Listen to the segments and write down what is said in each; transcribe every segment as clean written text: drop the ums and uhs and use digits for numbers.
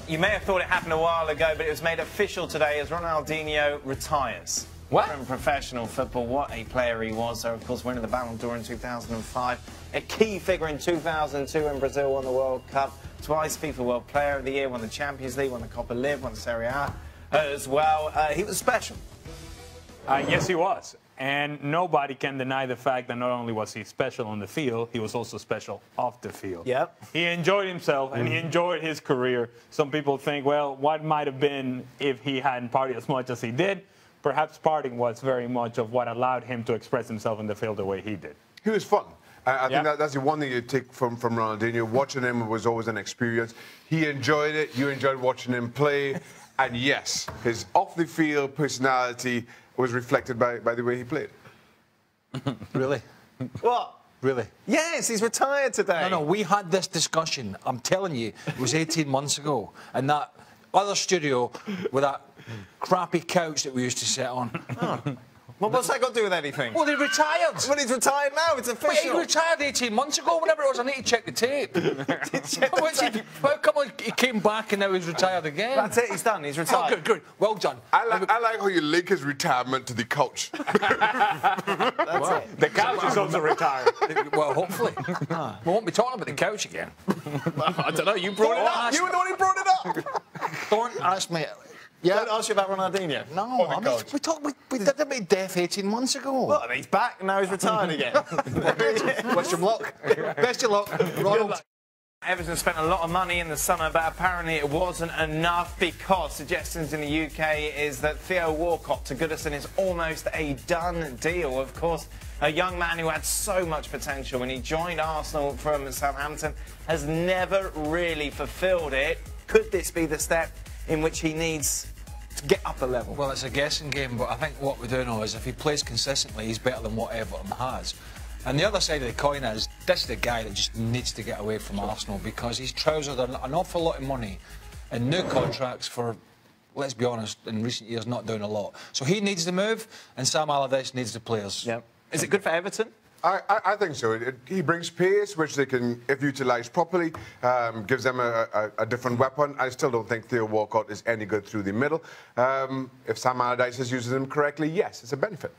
You may have thought it happened a while ago, but it was made official today as Ronaldinho retires. What? From professional football. What a player he was. So, of course, winning the Ballon d'Or in 2005. A key figure in 2002 when Brazil won the World Cup. Twice FIFA World Player of the Year, won the Champions League, won the Copa Live, won the Serie A as well. He was special. Yes, he was. And nobody can deny the fact that not only was he special on the field, he was also special off the field. Yep. He enjoyed himself and he enjoyed his career. Some people think, well, what might have been if he hadn't partied as much as he did? Perhaps partying was very much of what allowed him to express himself in the field the way he did. He was fun. I think that's the one thing you take from Ronaldinho. Watching him was always an experience. He enjoyed it. You enjoyed watching him play. And yes, his off-the-field personality was reflected by the way he played. Really? What? Really? Yes, he's retired today. No, we had this discussion. I'm telling you, it was 18 months ago. And that other studio with that crappy couch that we used to sit on. Oh. Well, what's that got to do with anything? Well, he retired. Well, he's retired now. It's official. Wait, he retired 18 months ago. Whenever it was, I need to check the tape. How come he came back and now he's retired again? That's it. He's done. He's retired. Oh, good. Well done. I like how you link his retirement to the couch. That's it. The couch is also retired. Well, hopefully. We won't be talking about the couch again. I don't know. You brought it up. You were the one who brought it up. Don't ask me. Yeah. Don't ask you about Ronaldinho. No, I mean, we did about death 18 months ago. Well, and he's back, now he's retired again. Wish him luck. Best of luck, Ronald. Everton spent a lot of money in the summer, but apparently it wasn't enough because suggestions in the UK is that Theo Walcott to Goodison is almost a done deal. Of course, a young man who had so much potential when he joined Arsenal from Southampton has never really fulfilled it. Could this be the step in which he needs to get up a level? Well, it's a guessing game, but I think what we do know is if he plays consistently, he's better than what Everton has. And the other side of the coin is, this is the guy that just needs to get away from Arsenal because he's trousered an awful lot of money in new contracts for, let's be honest, in recent years, not doing a lot. So he needs to move, and Sam Allardyce needs the players. Yep. Is it good for Everton? I think so. He brings pace, which they can, if utilised properly, gives them a different weapon. I still don't think Theo Walcott is any good through the middle. If Sam Allardyce uses him correctly, yes, it's a benefit.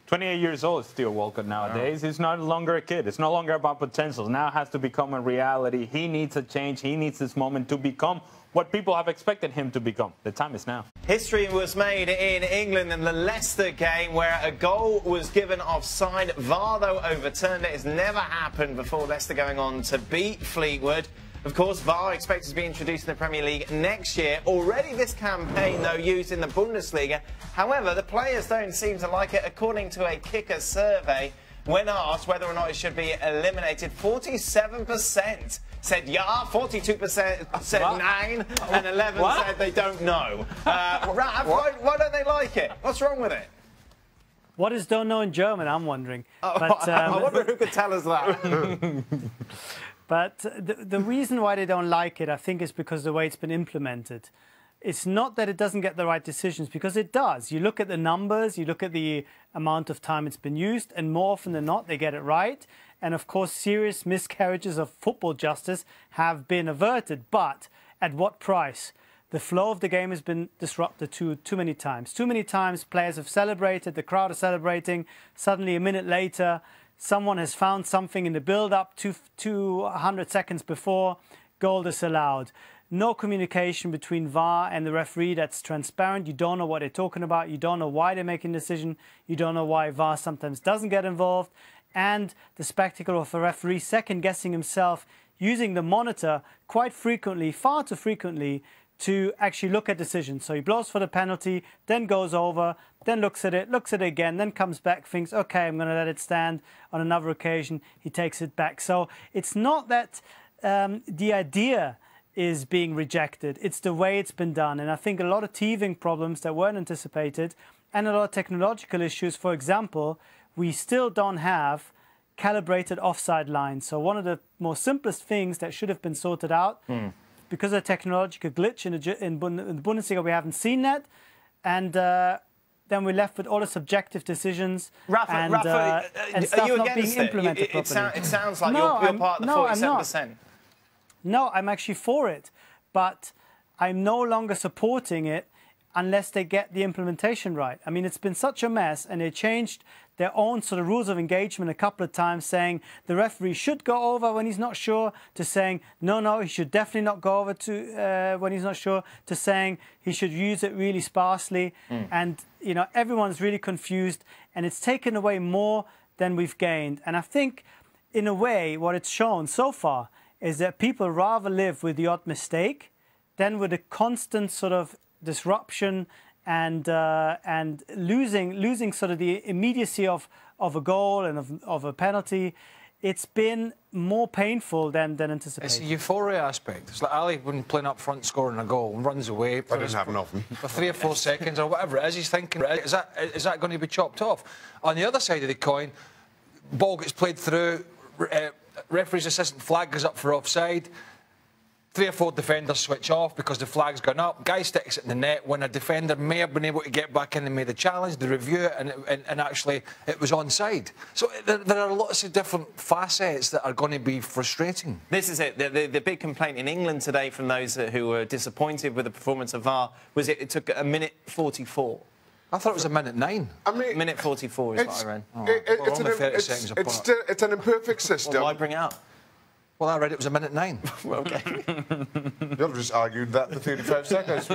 28 years old is Theo Walcott nowadays. He's no longer a kid. It's no longer about potentials. Now it has to become a reality. He needs a change. He needs this moment to become what people have expected him to become. The time is now. History was made in England in the Leicester game where a goal was given offside. VAR, though, overturned it. It's never happened before. Leicester going on to beat Fleetwood. Of course, VAR expected to be introduced in the Premier League next year. Already this campaign, though, used in the Bundesliga. However, the players don't seem to like it. According to a kicker survey, when asked whether or not it should be eliminated, 47% said yeah, 42% said nine, and 11 said they don't know. Raf, why don't they like it? What's wrong with it? What is don't know in German, I'm wondering. But, I wonder who could tell us that. But the reason why they don't like it, I think, is because the way it's been implemented. It's not that it doesn't get the right decisions, because it does. You look at the numbers, you look at the amount of time it's been used, and more often than not, they get it right. And of course, serious miscarriages of football justice have been averted. But at what price? The flow of the game has been disrupted too many times. Too many times players have celebrated, the crowd is celebrating. Suddenly, a minute later, someone has found something in the build-up 200 seconds before, goal disallowed. No communication between VAR and the referee that's transparent. You don't know what they're talking about. You don't know why they're making a decision. You don't know why VAR sometimes doesn't get involved. And the spectacle of a referee second-guessing himself, using the monitor quite frequently, far too frequently, to actually look at decisions. So he blows for the penalty, then goes over, then looks at it again, then comes back, thinks, okay, I'm going to let it stand. On another occasion, he takes it back. So it's not that the idea is being rejected. It's the way it's been done. And I think a lot of teething problems that weren't anticipated and a lot of technological issues. For example, we still don't have calibrated offside lines. So one of the more simplest things that should have been sorted out, because of a technological glitch in the Bundesliga, we haven't seen that. And then we're left with all the subjective decisions and stuff not being implemented properly. It sounds like you're part of the 47%. No, I'm actually for it. But I'm no longer supporting it unless they get the implementation right. I mean, it's been such a mess, and they changed their own sort of rules of engagement a couple of times, saying the referee should go over when he's not sure, to saying, no, he should definitely not go over to when he's not sure, to saying he should use it really sparsely. And, you know, everyone's really confused, and it's taken away more than we've gained. And I think, in a way, what it's shown so far is that people rather live with the odd mistake than with a constant sort of disruption and losing sort of the immediacy of a goal and of a penalty. It's been more painful than anticipated. It's a euphoria aspect. It's like Ali when playing up front, scoring a goal, and runs away. That doesn't happen often. For 3 or 4 seconds or whatever it is, he's thinking, is that going to be chopped off? On the other side of the coin, ball gets played through, referee's assistant flag goes up for offside. 3 or 4 defenders switch off because the flag's gone up. Guy sticks it in the net when a defender may have been able to get back in and made a challenge. They review it and actually it was onside. So there are lots of different facets that are going to be frustrating. This is it. The big complaint in England today from those who were disappointed with the performance of VAR was it took a minute 44. I thought it was a minute 9. I mean, minute 44 is what I read. It's an imperfect system. Well, why bring it up? Well, I read it was a minute 9. Okay. You've just argued that for 35 seconds.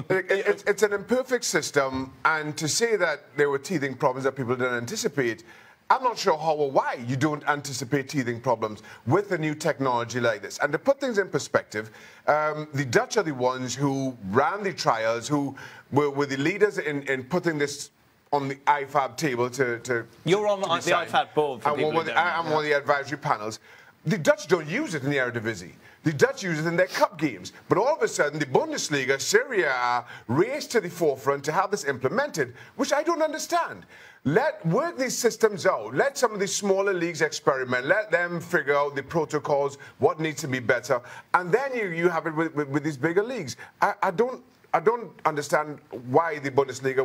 It's an imperfect system, and to say that there were teething problems that people didn't anticipate, I'm not sure how or why you don't anticipate teething problems with a new technology like this. And to put things in perspective, the Dutch are the ones who ran the trials, who were the leaders in putting this on the IFAB table to You're on the IFAB board. For I'm one of the advisory panels. The Dutch don't use it in the Eredivisie. The Dutch use it in their cup games. But all of a sudden, the Bundesliga, Serie A, race to the forefront to have this implemented, which I don't understand. Work these systems out. Let some of the smaller leagues experiment. Let them figure out the protocols, what needs to be better. And then you have it with these bigger leagues. I don't understand why the Bundesliga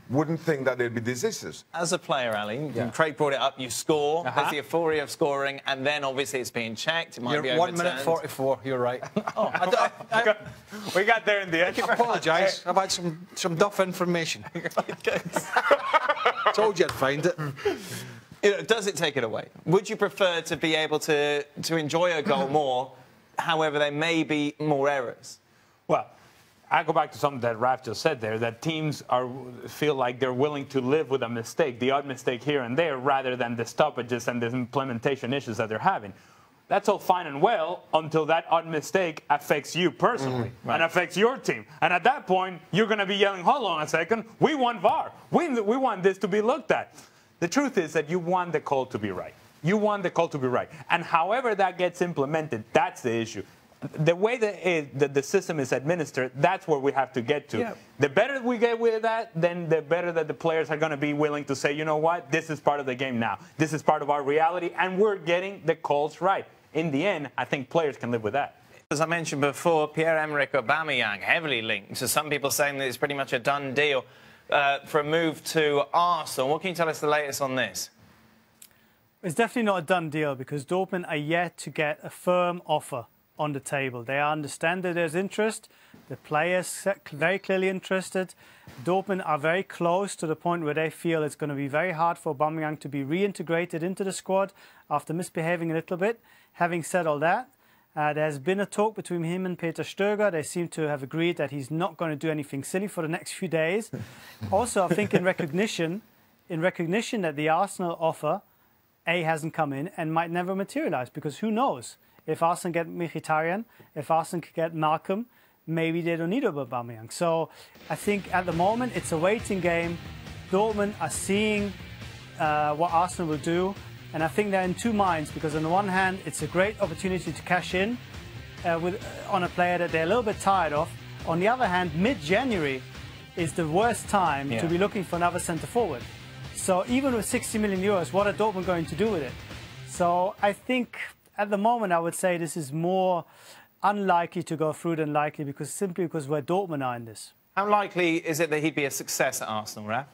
wouldn't think that there'd be these issues. As a player, Ali, Craig brought it up, you score, there's the euphoria of scoring, and then obviously it's being checked, it might be overturned. 1 minute 44, you're right. We got there in the end. I apologise, I've had some duff information. Told you I'd find it. You know, does it take it away? Would you prefer to be able to enjoy a goal more, however there may be more errors? Well, I go back to something that Raf just said there, that teams feel like they're willing to live with a mistake, the odd mistake here and there, rather than the stoppages and the implementation issues that they're having. That's all fine and well until that odd mistake affects you personally and affects your team. And at that point, you're going to be yelling, hold on a second, we want VAR. We want this to be looked at. The truth is that you want the call to be right. You want the call to be right. And however that gets implemented, that's the issue. The way that the system is administered, that's where we have to get to. Yeah. The better we get with that, then the better that the players are going to be willing to say, you know what, this is part of the game now. This is part of our reality, and we're getting the calls right. In the end, I think players can live with that. As I mentioned before, Pierre-Emerick Aubameyang, heavily linked. So some people saying that it's pretty much a done deal for a move to Arsenal. What can you tell us the latest on this? It's definitely not a done deal because Dortmund are yet to get a firm offer on the table. They understand that there's interest. The players very clearly interested. Dortmund are very close to the point where they feel it's going to be very hard for Aubameyang to be reintegrated into the squad after misbehaving a little bit. Having said all that, there's been a talk between him and Peter Stöger. They seem to have agreed that he's not going to do anything silly for the next few days. Also, I think in recognition that the Arsenal offer, hasn't come in and might never materialise, because who knows? If Arsenal get Mkhitaryan, if Arsenal get Malcolm, maybe they don't need Aubameyang. So I think at the moment it's a waiting game. Dortmund are seeing what Arsenal will do, and I think they're in two minds, because on the one hand it's a great opportunity to cash in on a player that they're a little bit tired of. On the other hand, mid-January is the worst time to be looking for another centre forward. So even with 60 million euros, what are Dortmund going to do with it? So I think at the moment, I would say this is more unlikely to go through than likely, simply because where Dortmund are in this. How likely is it that he'd be a success at Arsenal, Raf?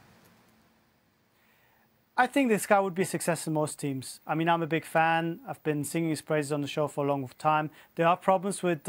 I think this guy would be a success in most teams. I mean, I'm a big fan. I've been singing his praises on the show for a long time. There are problems with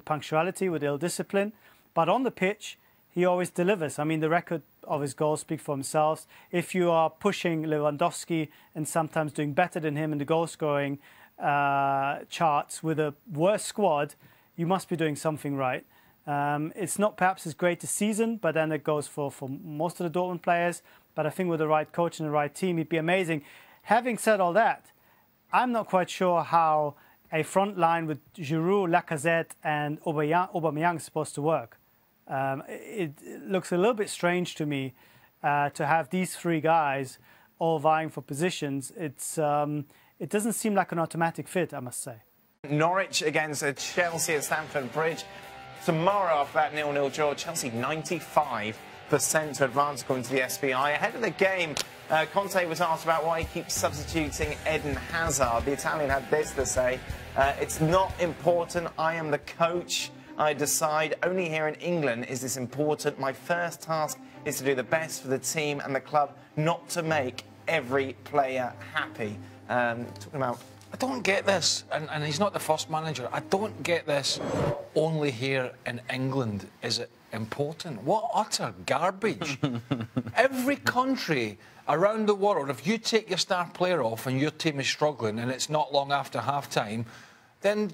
punctuality, with ill discipline, but on the pitch, he always delivers. I mean, the record of his goals speak for themselves. If you are pushing Lewandowski and sometimes doing better than him in the goal-scoring charts with a worse squad, you must be doing something right. It's not perhaps his greatest season, but then it goes for most of the Dortmund players. But I think with the right coach and the right team, he'd be amazing. Having said all that, I'm not quite sure how a front line with Giroud, Lacazette and Aubameyang is supposed to work. It looks a little bit strange to me to have these three guys all vying for positions. It doesn't seem like an automatic fit, I must say. Norwich against Chelsea at Stamford Bridge. Tomorrow, after that 0-0 draw, Chelsea 95% to advance according to the SBI. Ahead of the game, Conte was asked about why he keeps substituting Eden Hazard. The Italian had this to say, it's not important, I am the coach, I decide. Only here in England is this important. My first task is to do the best for the team and the club, not to make every player happy. Talking about... I don't get this, and he's not the first manager. I don't get this. Only here in England is it important. What utter garbage. Every country around the world, if you take your star player off and your team is struggling and it's not long after half-time, then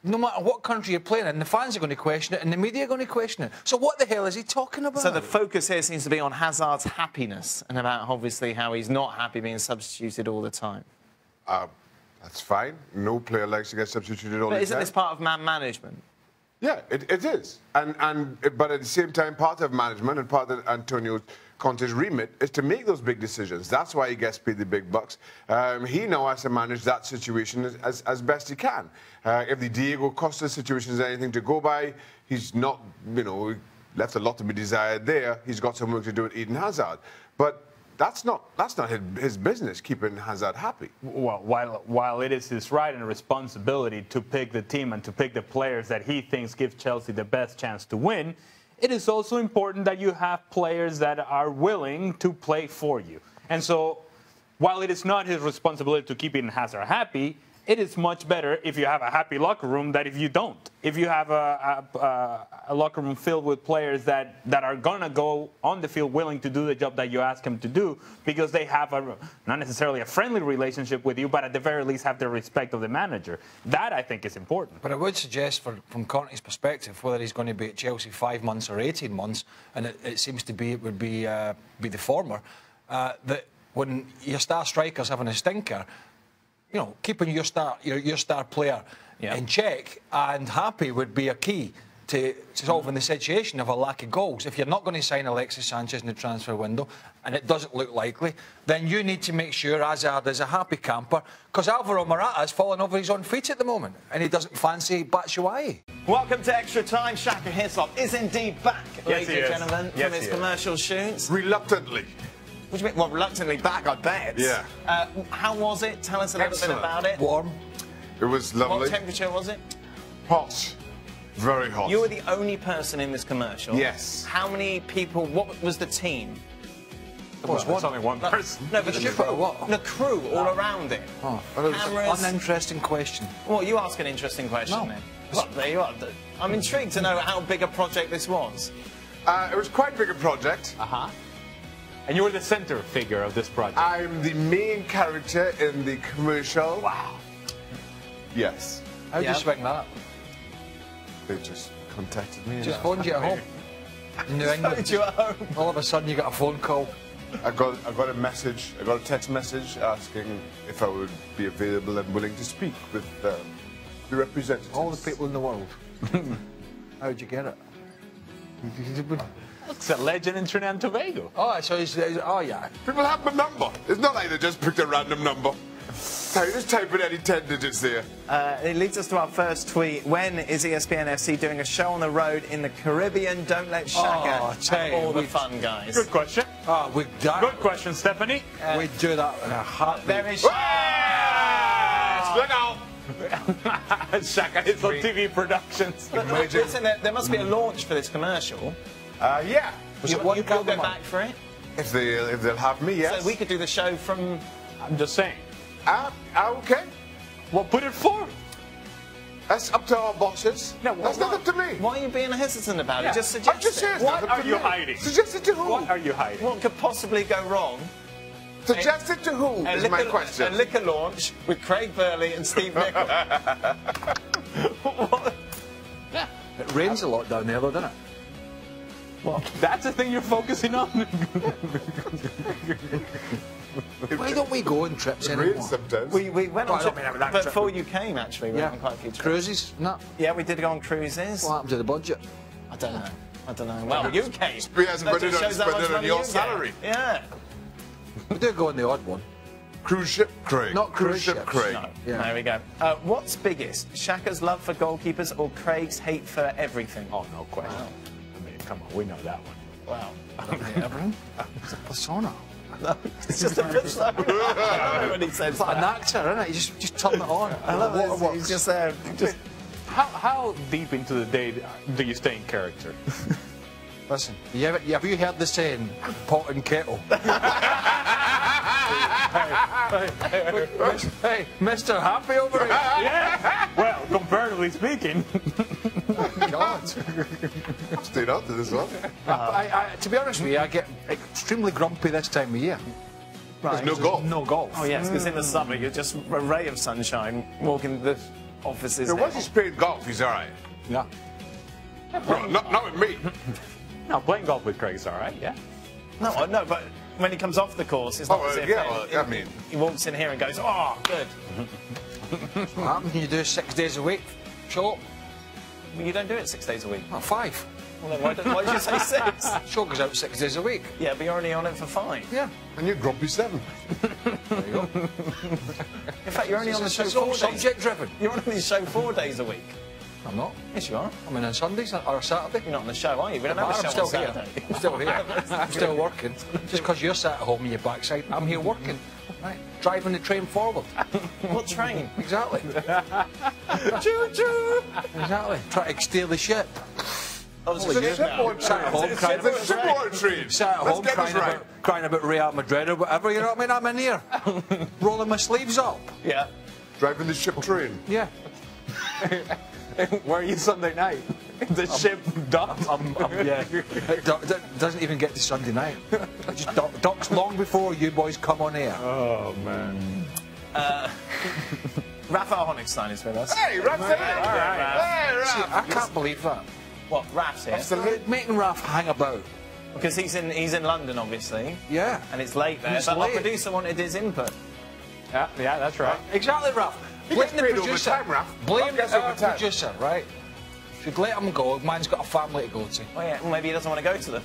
no matter what country you're playing in, the fans are going to question it and the media are going to question it. So what the hell is he talking about? So the focus here seems to be on Hazard's happiness and about obviously how he's not happy being substituted all the time. That's fine. No player likes to get substituted all the time. But isn't this part of man management? Yeah, it is. But at the same time, part of management and part of Antonio Conte's remit is to make those big decisions. That's why he gets paid the big bucks. He now has to manage that situation as best he can. If the Diego Costa situation is anything to go by, he's not, left a lot to be desired there. He's got some work to do with Eden Hazard. But that's not his business, keeping Hazard happy. Well, while it is his right and responsibility to pick the team and to pick the players that he thinks give Chelsea the best chance to win, it is also important that you have players that are willing to play for you. And so, while it is not his responsibility to keep Eden Hazard happy, it is much better if you have a happy locker room than if you don't. If you have a locker room filled with players that are going to go on the field willing to do the job that you ask them to do because they have not necessarily a friendly relationship with you, but at the very least have the respect of the manager. That, I think, is important. But I would suggest, from Conte's perspective, whether he's going to be at Chelsea 5 months or 18 months, and it seems to be it would be the former, that when your star striker's having a stinker, keeping your star player in check and happy would be a key to solving the situation of a lack of goals. If you're not going to sign Alexis Sanchez in the transfer window, and it doesn't look likely, then you need to make sure Hazard is a happy camper, because Alvaro Morata is falling over his own feet at the moment, and he doesn't fancy Batshuayi. Welcome to Extra Time. Shaka Hislop is indeed back, ladies and gentlemen, from his commercial shoots. Reluctantly. What do you mean? Well, reluctantly back, I bet. Yeah. How was it? Tell us a little bit about it. Warm. It was lovely. What temperature was it? Hot. Very hot. You were the only person in this commercial. Yes. How many people? What was the team? There's only one person. No, but the crew all around it. Oh, cameras. Uninteresting question. Well, you ask an interesting question then. Well, there you are. I'm intrigued to know how big a project this was. It was quite a big a project. And you were the center figure of this project. I'm the main character in the commercial. Wow. Yes. How did you swing that? They just contacted me. Just phoned you at home. New England. You at home. All of a sudden you got a phone call. I got a message. I got a text message asking if I would be available and willing to speak with the representatives. All the people in the world. How'd you get it? It's a legend in Trinidad and Tobago. Oh, so oh yeah. People have my number. It's not like they just picked a random number. So you just type in any 10 digits there. It leads us to our first tweet. When is ESPN FC doing a show on the road in the Caribbean? Don't let Shaka have all the fun, guys. Good question. Oh, we've done. Good question, Stephanie. We'd do that in a heartbeat. There is Split out. Shaka Hislop TV Productions. Listen, there must be a launch for this commercial. Yeah. You'll go back for it? If they'll have me, yes. So we could do the show from... I'm just saying. Okay. Well, put it forward. That's up to our bosses. No, that's not up to me. Why are you being hesitant about it? Just I'm suggest just saying. it. it's not What up are to you me. hiding? Suggest it to who? What are you hiding? What could possibly go wrong? Suggest it to who is my question. A liquor launch with Craig Burley and Steve Nicol. What? Yeah. It rains a lot down there, though, doesn't it? Well, that's the thing you're focusing on. Why don't we go on trips It anymore? rains sometimes. We went on Well, I don't mean having that but trip. before you came, actually, we went Yeah. on quite a few trips. Cruises? No. Yeah, we did go on cruises. What happened to the budget? I don't know. I don't know. Well, you came. We hasn't That put it just on- shows how put much it on money your you get. salary. Yeah. We do go on the odd one. Cruise ship Craig. Not cruise ship ships. Craig. No. Yeah. There we go. What's biggest? Shaka's love for goalkeepers or Craig's hate for everything? Oh, no question. Wow. I mean, come on, we know that one. Wow. Everything? It's a persona. No, it's just a persona. When he says It's like an that. actor, isn't it? You just turn it on. I love it. He's just there. Just How deep into the day do you stay in character? Listen, have you heard the saying, pot and kettle? Hey, Mr. Happy over here. Yeah. Well, comparatively speaking. God. Stayed up to this one. To be honest with you, I get extremely grumpy this time of year. There's no golf. No golf. Oh yes, because in the summer you're just a ray of sunshine walking the offices. So now. once he's played golf, he's all right. Yeah. Well, not with me. No, playing golf with Craig's all right, yeah. No, but when he comes off the course, it's not as if I mean, he walks in here and goes, "Oh, good." What happens when you do 6 days a week? Show up. Well, you don't do it 6 days a week. Oh, 5. Well, then why did you say 6? Show goes out 6 days a week. Yeah, but you're only on it for 5. Yeah. and you're grumpy 7. There you go. In fact, you're only on the show It's 4 all days. subject driven. You're on the show 4 days a week. I'm not. Yes, you are. I'm in on Sundays or Saturday. You're not on the show, are you? We don't have a I'm show still on here. Saturday. I'm still here. I'm still working. Just because you're sat at home on your backside, I'm here working. Right. Driving the train forward. What train? Exactly. Choo-choo! Exactly. Try to steer the ship. Oh, it's It's a a ship ship now. on Sat at home train. crying It's a ship on train. Sat at Let's home get this right. crying about Real Madrid or whatever, you know what I mean? I'm in here. Rolling my sleeves up. Yeah. Driving the ship train. Yeah. Where are you Sunday night? The ship docked. Yeah. It doesn't even get to Sunday night. It just docks long before you boys come on air. Oh, man. Rafa Honigstein is with us. Hey, Rap's there. Hey, See, Rap. I can't believe that. What, Raf's here? Making Raf hang about. Because he's in London, obviously, Yeah. and it's late there. It's But our late. producer wanted his input. Yeah, that's right. Exactly, Raf. He Blame gets the paid producer. overtime, Raf. Blame Raf gets the overtime. producer, right? Should let him go. Man's got a family to go to. Oh yeah, well, maybe he doesn't want to go to them.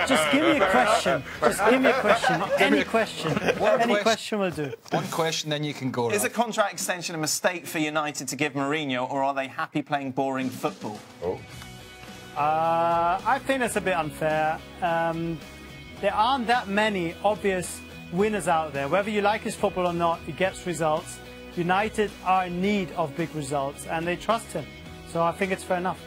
Just give me a question. Just give me a question. Any question. Any question will do. One question, then you can go. Is a Raf. contract extension a mistake for United to give Mourinho, or are they happy playing boring football? Oh. I think that's a bit unfair. There aren't that many obvious winners out there. Whether you like his football or not, he gets results. United are in need of big results, and they trust him. So I think it's fair enough.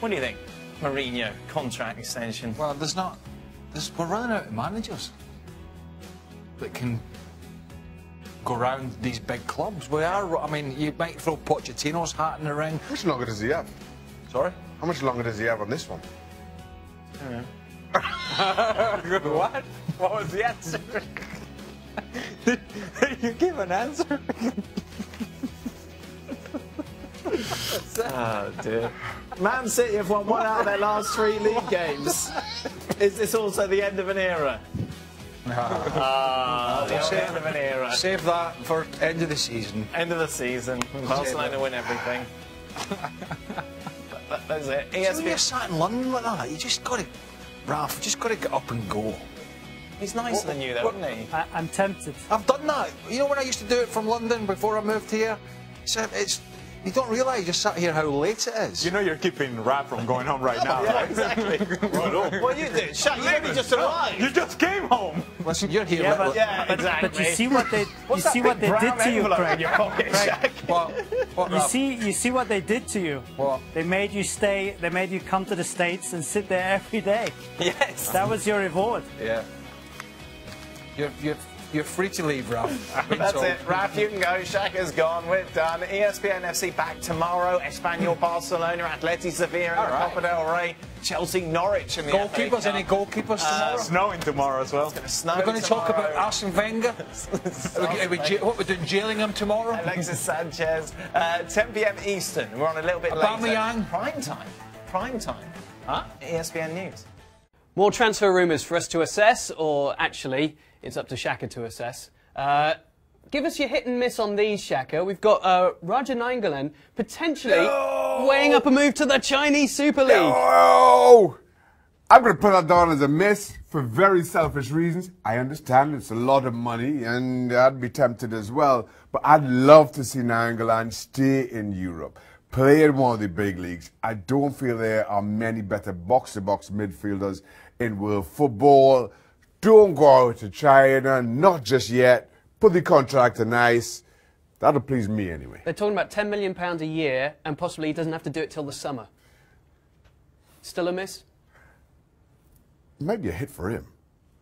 What do you think? Mourinho, contract extension. Well, we're running out of managers that can go around these big clubs. We are. I mean, you might throw Pochettino's hat in the ring. How much longer does he have? Sorry. How much longer does he have on this one? What? What was the answer? Did you give an answer? Oh dear. Man City have won 1 out of their last 3 league games. Is this also the end of an era? The end of an era. Save that for end of the season. End of the season. Barcelona win everything. That's it. So when you're ESPN. sat in London like that, you just got to, Ralph, just got to get up and go. He's nicer than you, though, isn't he? I'm tempted. I've done that. You know when I used to do it from London before I moved here? So it's You don't realise you sat here how late it is. You know you're keeping rap from going on right now, Yeah, right? exactly. What you did? Shaq, you only just arrived. You just came home. Listen, you're here. Yeah, but, exactly. but you see what they What's that big did brown to you, envelope in Craig. your pocket, Shaq? What, You see what they did to you. What? They made you stay. They made you come to the States and sit there every day. Yes. That was your reward. Yeah. You're free to leave, Ralph. That's it. Raf, you can go. Shaq is gone. We're done. ESPN FC back tomorrow. Espanyol, Barcelona, Atleti Sevilla in the Copa del Rey. Chelsea, Norwich in the Goalkeepers? FA Cup. Any goalkeepers tomorrow? Snowing tomorrow as well. It's going to snow We're going to talk tomorrow. about Arsene Wenger. What we're doing, jailing him tomorrow? Alexis Sanchez. 10 p.m. Eastern. We're on a little bit Aubameyang. later. Prime time. Prime time. Huh? ESPN News. More transfer rumours for us to assess, or actually, it's up to Shaka to assess. Give us your hit and miss on these, Shaka. We've got Raja Nainggolan potentially weighing up a move to the Chinese Super League. Oh! I'm going to put that down as a miss for very selfish reasons. I understand it's a lot of money, and I'd be tempted as well. But I'd love to see Nainggolan stay in Europe, play in one of the big leagues. I don't feel there are many better box-to-box midfielders in world football. Don't go out to China, not just yet. Put the contract on ice. That'll please me anyway. They're talking about £10 million a year, and possibly he doesn't have to do it till the summer. Still a miss? It might be a hit for him.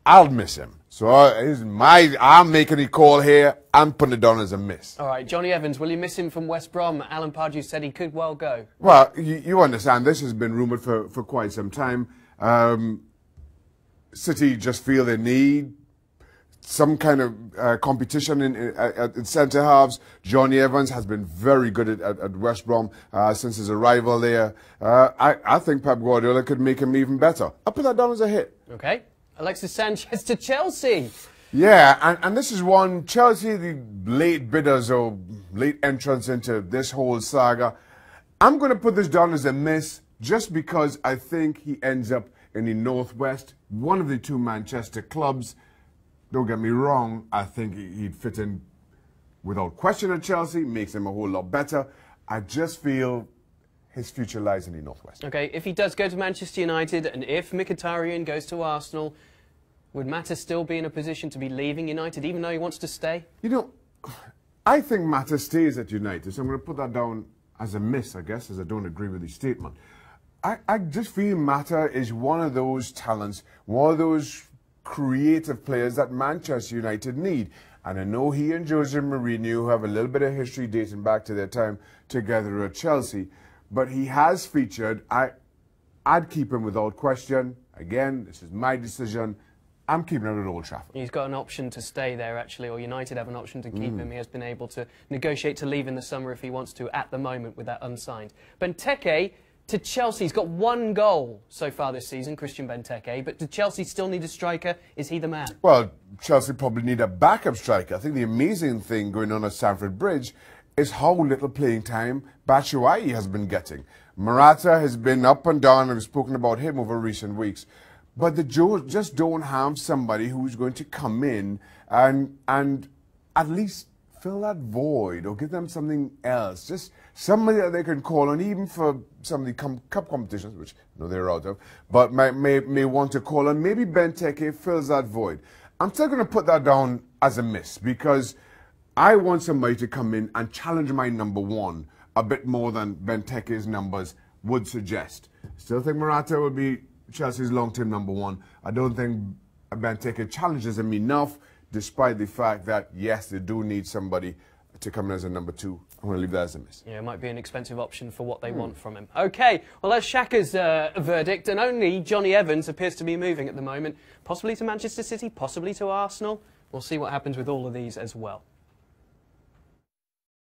I'll miss him. So I'm making a call here. I'm putting it down as a miss. All right, Johnny Evans, will you miss him from West Brom? Alan Pardew said he could well go. Well, you understand, this has been rumoured for quite some time. City just feel they need some kind of competition in centre halves. Johnny Evans has been very good at West Brom since his arrival there. I think Pep Guardiola could make him even better. I'll put that down as a hit. Okay. Alexis Sanchez to Chelsea. Yeah, and this is one, Chelsea, the late bidders or late entrants into this whole saga. I'm going to put this down as a miss just because I think he ends up in the Northwest, one of the two Manchester clubs. Don't get me wrong, I think he'd fit in without question at Chelsea, makes him a whole lot better. I just feel his future lies in the Northwest. Okay, if he does go to Manchester United and if Mkhitaryan goes to Arsenal, would Mata still be in a position to be leaving United even though he wants to stay? You know, I think Mata stays at United, so I'm going to put that down as a miss, I guess, as I don't agree with the statement. I just feel Mata is one of those talents, one of those creative players that Manchester United need. And I know he and Jose Mourinho have a little bit of history dating back to their time together at Chelsea. But he has featured. I'd keep him without question. Again, this is my decision. I'm keeping him at Old Trafford. He's got an option to stay there, actually, or United have an option to keep him. He has been able to negotiate to leave in the summer if he wants to at the moment with that unsigned. Benteke to Chelsea. He's got one goal so far this season, Christian Benteke, but do Chelsea still need a striker? Is he the man? Well, Chelsea probably need a backup striker. I think the amazing thing going on at Stamford Bridge is how little playing time Batshuayi has been getting. Morata has been up and down, and we've spoken about him over recent weeks. But the Joes just don't have somebody who's going to come in and at least fill that void or give them something else. Just somebody that they can call on, even for some of the cup competitions, which I know they're out of, but may want to call on. Maybe Benteke fills that void. I'm still going to put that down as a miss because I want somebody to come in and challenge my number one a bit more than Benteke's numbers would suggest. Still think Morata would be Chelsea's long-term number one. I don't think Benteke challenges him enough, despite the fact that, yes, they do need somebody to come in as a number two. I'm going to leave that as a miss. Yeah, it might be an expensive option for what they want from him. OK, well, that's Shaka's verdict, and only Johnny Evans appears to be moving at the moment. Possibly to Manchester City, possibly to Arsenal. We'll see what happens with all of these as well.